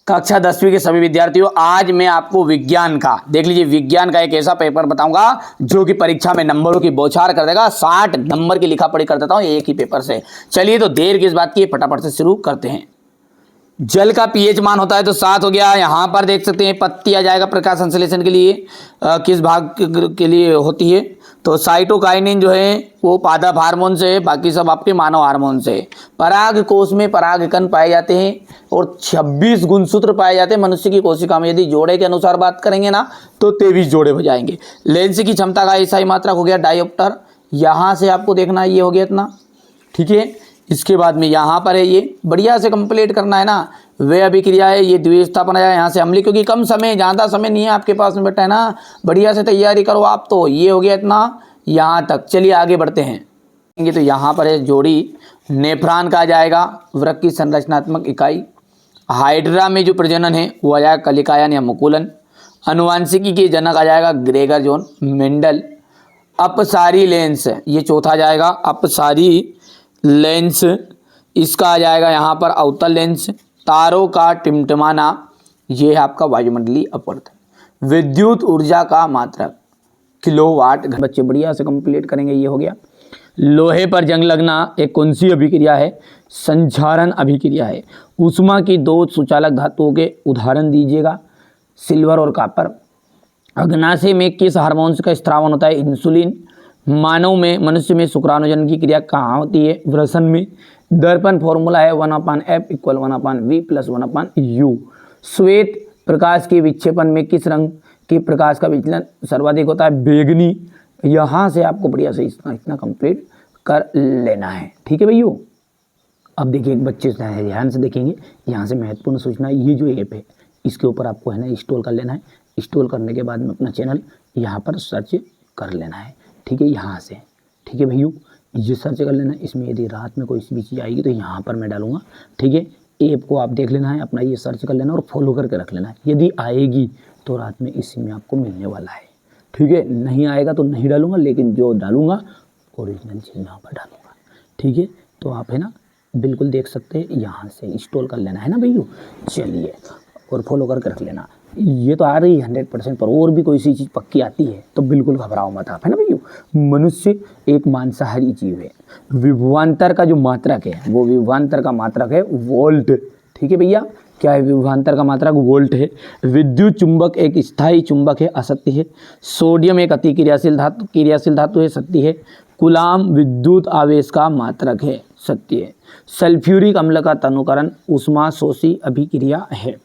कक्षा 10वीं के सभी विद्यार्थियों, आज मैं आपको विज्ञान का देख लीजिए, विज्ञान का एक ऐसा पेपर बताऊंगा जो कि परीक्षा में नंबरों की बौछार कर देगा। 60 नंबर की लिखा पढ़ी कर देता हूं एक ही पेपर से। चलिए तो देर किस बात की, फटाफट से शुरू करते हैं। जल का पीएच मान होता है तो 7 हो गया। यहाँ पर देख सकते हैं पत्ती आ जाएगा प्रकाश संश्लेषण के लिए किस भाग के लिए होती है, तो साइटोकाइनिन जो है वो पादप हार्मोन से है, बाकी सब आपके मानव हार्मोन से है। पराग कोश में परागकण पाए जाते हैं और 26 गुणसूत्र पाए जाते हैं मनुष्य की कोशिका में। यदि जोड़े के अनुसार बात करेंगे ना तो 23 जोड़े हो जाएंगे। लेंस की क्षमता का ऐसा ही मात्रक हो गया डायोप्टर। यहाँ से आपको देखना ये हो गया इतना, ठीक है। इसके बाद में यहाँ पर है ये बढ़िया से कंप्लीट करना है ना, वे अभिक्रिया है, ये द्विस्थापन है यहाँ से अम्लीय, क्योंकि कम समय ज़्यादा समय नहीं है आपके पास में बेटा है ना, बढ़िया से तैयारी करो आप। तो ये हो गया इतना यहाँ तक। चलिए आगे बढ़ते हैं। तो यहाँ पर है जोड़ी नेफ्रॉन का आ जाएगा वृक्क की संरचनात्मक इकाई। हाइड्रा में जो प्रजनन है वो आ जाएगा कलिकायन या मुकुलन। अनुवांशिकी के जनक आ जाएगा ग्रेगर जॉन मेंडल। अपसारी लेंस ये चौथा जाएगा, अपसारी लेंस इसका आ जाएगा यहाँ पर अवतल लेंस। तारों का टिमटिमाना ये है आपका वायुमंडलीय अपवर्तन। विद्युत ऊर्जा का मात्रक किलोवाट। बच्चे बढ़िया से कंप्लीट करेंगे। ये हो गया। लोहे पर जंग लगना एक कौन सी अभिक्रिया है? संक्षारण अभिक्रिया है। ऊष्मा की दो सुचालक धातुओं के उदाहरण दीजिएगा, सिल्वर और कॉपर। अग्नाशय में किस हार्मोन्स का स्त्रावन होता है? इंसुलिन। मानव में मनुष्य में शुक्राणुजन की क्रिया कहाँ होती है? वृषण में। दर्पण फॉर्मूला है 1/f = 1/v + 1/u। श्वेत प्रकाश के विक्षेपण में किस रंग के प्रकाश का विचलन सर्वाधिक होता है? बैगनी। यहाँ से आपको बढ़िया से इतना कंप्लीट कर लेना है, ठीक है भैया। अब देखिए बच्चे ध्यान से देखेंगे, यहाँ से महत्वपूर्ण सूचना, ये जो ऐप है इसके ऊपर आपको है ना इंस्टॉल कर लेना है। इंस्टॉल करने के बाद में अपना चैनल यहाँ पर सर्च कर लेना है, ठीक है, यहाँ से, ठीक है भैया। ये सर्च कर लेना है। इसमें यदि रात में कोई भी चीज़ आएगी तो यहाँ पर मैं डालूंगा, ठीक है। ऐप को आप देख लेना है, अपना ये सर्च कर लेना और फॉलो करके रख लेना है। यदि आएगी तो रात में इसी में आपको मिलने वाला है, ठीक है। नहीं आएगा तो नहीं डालूंगा, लेकिन जो डालूंगा ओरिजिनल चीज़ यहाँ पर डालूंगा, ठीक है। तो आप है ना बिल्कुल देख सकते हैं, यहाँ से इंस्टॉल कर लेना है ना भैया। चलिए और फॉलो करके रख लेना। ये तो आ रही है 100%, पर और भी कोई सी चीज़ पक्की आती है तो बिल्कुल घबराओ मत आप, है ना भैया। मनुष्य एक मांसाहारी जीव है। विभवांतर का जो मात्रक है वो विभवांतर का मात्रक है वोल्ट, ठीक है भैया। क्या है विभवांतर का मात्रक? वोल्ट है। विद्युत चुंबक एक स्थायी चुंबक है, असत्य है। सोडियम एक अति क्रियाशील धातु है, सत्य है। कूलाम विद्युत आवेश का मात्रक है, सत्य है। सल्फ्यूरिक अम्ल का तनुकरण ऊष्मा शोषी अभिक्रिया है।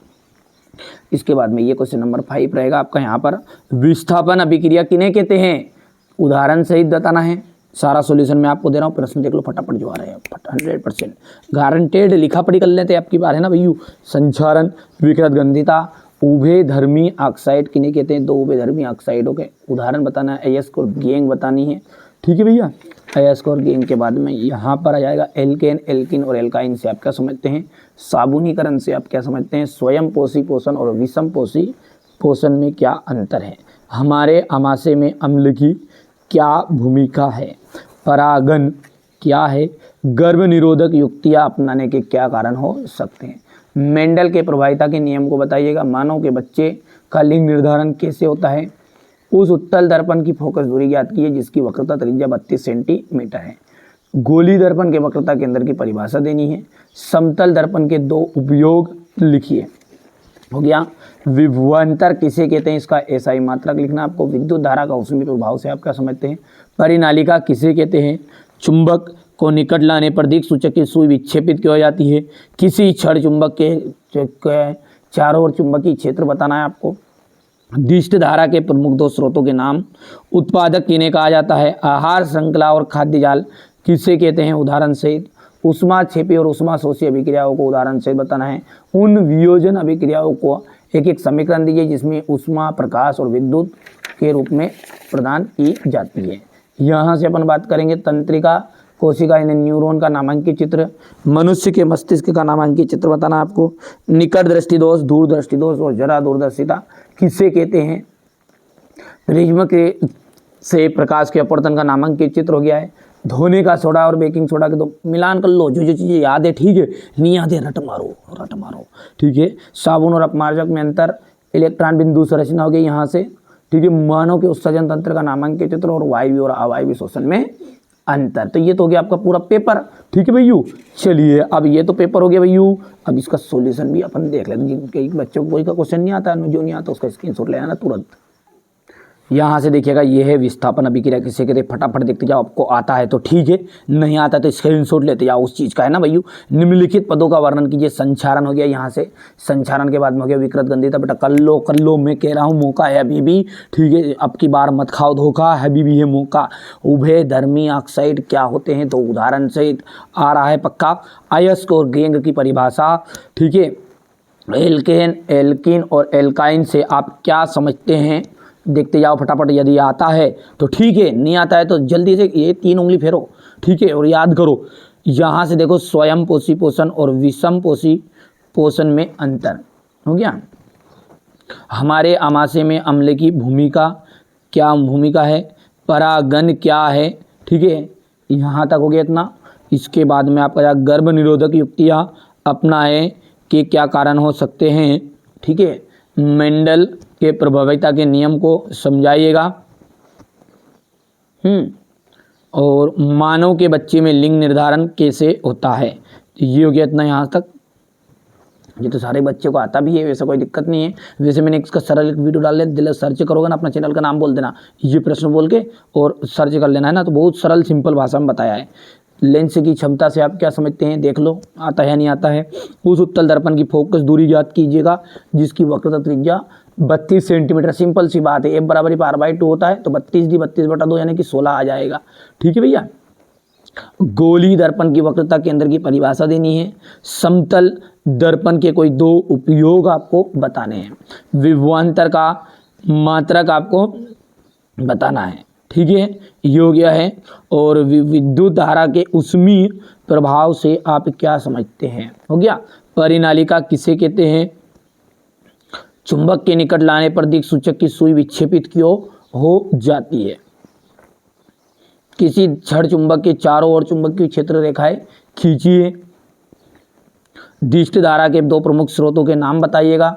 इसके बाद में ये क्वेश्चन नंबर 5 रहेगा आपका। यहाँ पर विस्थापन अभिक्रिया किन्हें कहते हैं? उदाहरण सहित बताना है। सारा सॉल्यूशन मैं आपको दे रहा हूँ, प्रश्न देख लो फटाफट जो आ रहे हैं 100% गारंटेड। लिखा पढ़ी कर लेते हैं आपकी बार, है ना भैया। संक्षारण, विकृत गंधिता, उभयधर्मी ऑक्साइड किन्हें कहते हैं? दो उभयधर्मी ऑक्साइडों के उदाहरण बताना है। अयस्क और गैंग बतानी है, ठीक है भैया। अयस्क और गैंग के बाद में यहाँ पर आ जाएगा एल्केन, एल्किन और एल्काइन से आप क्या समझते हैं? साबुनीकरण से आप क्या समझते हैं? स्वयं पोषी पोषण और विषम पोषी पोषण में क्या अंतर है? हमारे आमाशय में अम्ल की क्या भूमिका है? परागन क्या है? गर्भ निरोधक युक्तियाँ अपनाने के क्या कारण हो सकते हैं? मेंडल के प्रभाविता के नियम को बताइएगा। मानव के बच्चे का लिंग निर्धारण कैसे होता है? उस उत्तल दर्पण की फोकस दूरी ज्ञात कीजिए जिसकी वक्रता त्रिज्या 32 सेंटीमीटर है। गोली दर्पण के वक्रता केंद्र की परिभाषा देनी है। समतल दर्पण के दो उपयोग लिखिए। हो गया। विभवांतर किसे कहते हैं? इसका एसआई मात्रक लिखना आपको। विद्युत धारा का ऊष्मीय प्रभाव से आप क्या समझते हैं? परिनालिका किसे कहते हैं? चुंबक को निकट लाने पर दिक्सूचक की सुई विक्षेपित क्यों हो जाती है? किसी क्षण चुंबक के चारों ओर चुंबकीय क्षेत्र बताना है आपको। दिष्ट धारा के प्रमुख दो स्रोतों के नाम। उत्पादक किन्हें कहा जाता है? आहार श्रृंखला और खाद्य जाल किसे कहते हैं? उदाहरण सहित। ऊष्मा छेपी और ऊष्मा शोषी अभिक्रियाओं को उदाहरण से बताना है। उन वियोजन अभिक्रियाओं को एक एक समीकरण दीजिए जिसमें ऊष्मा, प्रकाश और विद्युत के रूप में प्रदान की जाती है। यहाँ से अपन बात करेंगे तंत्रिका कोशिका यानी न्यूरॉन का नामांकित चित्र। मनुष्य के मस्तिष्क का नामांकित चित्र बताना आपको। निकट दृष्टि दोष, दूर दृष्टि दोष और जरा दूरदर्शिता किसे कहते हैं? प्रिज्म के से प्रकाश के अपवर्तन का नामांकित चित्र हो गया है। धोने का सोडा और बेकिंग सोडा के तो मिलान कर लो, जो जो चीज़ें याद है, ठीक है, नहीं याद है रट मारो, ठीक है। साबुन और अपमार्जक में अंतर, इलेक्ट्रॉन बिंदु संरचना हो गई यहाँ से, ठीक है। मानव के उत्सर्जन तंत्र का नामांकित चित्र और वायु और अवायवीय शोषण में अंतर। तो ये तो हो गया आपका पूरा पेपर, ठीक है भैयू। चलिए अब ये तो पेपर हो गया भैयू, अब इसका सॉल्यूशन भी अपन देख लेते हैं। जिनके बच्चों को कोई का क्वेश्चन नहीं आता, जो नहीं आता उसका स्क्रीनशॉट ले आना तुरंत। यहाँ से देखिएगा, ये है विस्थापन अभिक्रिया किसे कहते हैं, फटाफट देखते जाओ, आपको आता है तो ठीक है, नहीं आता तो स्क्रीनशॉट लेते जाओ उस चीज़ का, है ना भैयू। निम्नलिखित पदों का वर्णन कीजिए। संचारण हो गया, यहाँ से संचारण के बाद में हो गया विकृत गंधिता। बेटा कर लो, मैं कह रहा हूँ मौका है अभी भी, ठीक है, अब की बार मत खाओ धोखा, अभी भी है मौका। उभय धर्मी ऑक्साइड क्या होते हैं, तो उदाहरण सहित आ रहा है पक्का। अयस्क और गेंग की परिभाषा, ठीक है। एल्केन, एल्किन और एल्काइन से आप क्या समझते हैं, देखते जाओ फटाफट। यदि आता है तो ठीक है, नहीं आता है तो जल्दी से ये 3 उंगली फेरो, ठीक है, और याद करो। यहाँ से देखो स्वयं पोषी पोषण और विषम पोषी पोषण में अंतर हो गया। हमारे आमाशय में अम्ल की भूमिका क्या भूमिका है, परागन क्या है, ठीक है, यहाँ तक हो गया इतना। इसके बाद में आपका गर्भ निरोधक युक्तियाँ अपनाएं के क्या कारण हो सकते हैं, ठीक है। मेंडल के प्रभाविता के नियम को समझाइएगा। और मानव के बच्चे में लिंग निर्धारण कैसे होता है, तो ये हो गया इतना यहाँ तक। ये तो सारे बच्चे को आता भी है, वैसा कोई दिक्कत नहीं है। वैसे मैंने इसका सरल एक वीडियो डाल दिया, सर्च करोगे ना, अपना चैनल का नाम बोल देना, ये प्रश्न बोल के और सर्च कर लेना, है ना। तो बहुत सरल सिंपल भाषा में बताया है। लेंस की क्षमता से आप क्या समझते हैं, देख लो आता है नहीं आता है। उस उत्तल दर्पण की फोकस दूरी ज्ञात कीजिएगा जिसकी वक्रता त्रिज्या 32 सेंटीमीटर। सिंपल सी बात है, F बराबर r/2 होता है तो 32D/32/2 यानी कि 16 आ जाएगा, ठीक है भैया। गोली दर्पण की वक्रता के अंदर की परिभाषा देनी है। समतल दर्पण के कोई 2 उपयोग आपको बताने हैं। विभवांतर का मात्रक आपको बताना है, ठीक है, ये हो गया है। और विद्युत धारा के ऊष्मीय प्रभाव से आप क्या समझते हैं, हो गया। परिनालिका किसे कहते हैं, चुंबक के निकट लाने पर दिक् सूचक की सुई विक्षेपित क्यों हो जाती है। किसी छड़ चुंबक के चारों ओर चुंबकीय क्षेत्र रेखाएं खींचिए। दिष्ट धारा के 2 प्रमुख स्रोतों के नाम बताइएगा।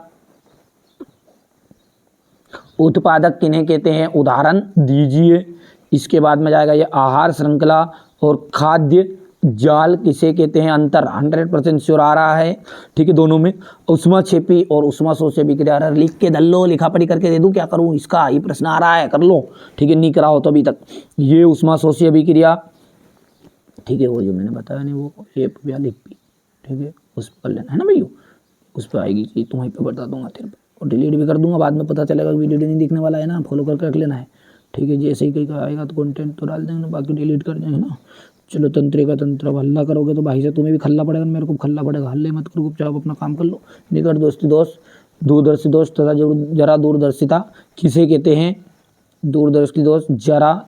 उत्पादक किन्हें कहते हैं, उदाहरण दीजिए। इसके बाद में जाएगा ये आहार श्रृंखला और खाद्य जाल किसे कहते हैं, अंतर 100% श्योर आ रहा है, ठीक है, दोनों में। उष्मा क्षेपी और उष्मा शोषी अभिक्रिया, लिख के दल लो, लिखा पढ़ी करके दे दूं, क्या करूं, इसका ये प्रश्न आ रहा है, कर लो, ठीक है, नहीं करा हो तो अभी तक। ये उष्मा शोषी अभिक्रिया, ठीक है, वो जो मैंने बताया नहीं वो A या लिख, ठीक है, उस पर लेना है ना भैया, उस पर आएगी चीज, तो वहीं पर बता दूंगा तेरे पर, और डिलीट भी कर दूंगा बाद में, पता चलेगा वीडियो नहीं दिखने वाला है ना, फॉलो करके रख लेना है, ठीक है। जैसे ही कहीं आएगा तो कंटेंट तो डाल देंगे, बाकी डिलीट कर देंगे ना। चलो तंत्र का तंत्र, अब हल्ला करोगे तो भाई से तुम्हें भी खल्ला पड़ेगा, मेरे को खल्ला पड़ेगा। हल्ले मत करो, चुपचाप अपना काम कर लो। निकट दोस्ती दोस्त, दूरदर्शी दोस्त तथा जरा दूरदर्शिता किसे कहते हैं, दूरदर्शी दोस्त, जरा